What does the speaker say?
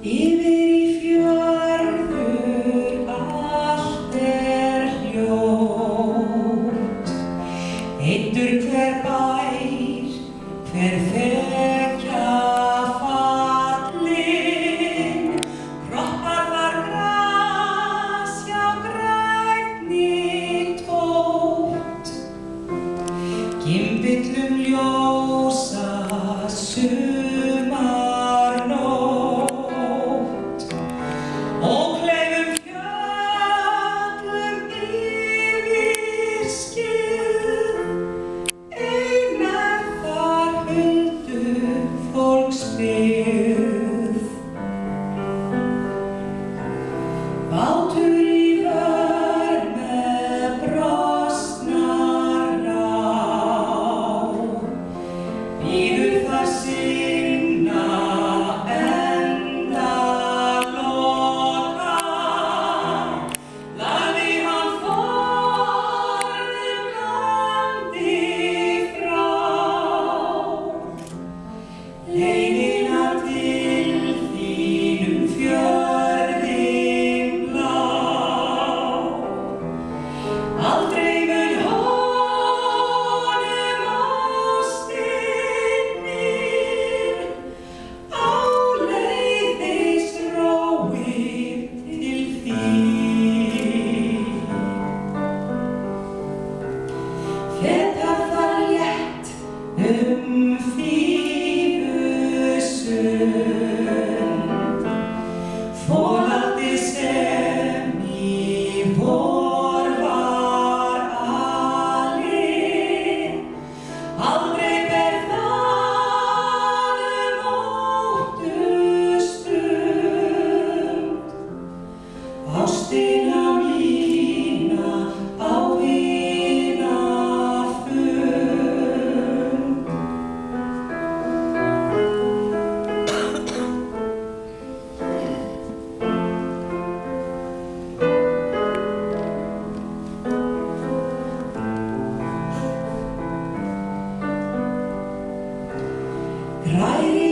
Yfir í fjörður allt hljótt, eyddur hver bær, hver þekja fallinn, kroppar þar gras hjá grænni tótt, gimbillum ljósa sumarnótt, ókleifum fjöllum yfirskið, einar þar huldufólksbyggð. Bátur í vör með brostnar rá, bíður þar sinna endaloka. Lagði hann forðum landi frá, leiðina til þín fjörðinn blá. Aldrei mun honum ástin mín áleiðis róið til þín. Fetar þar létt Fífusund, folaldið sem í vor var alinn. Aldrei ber það óttustund, ástina mína á vinafund. Græri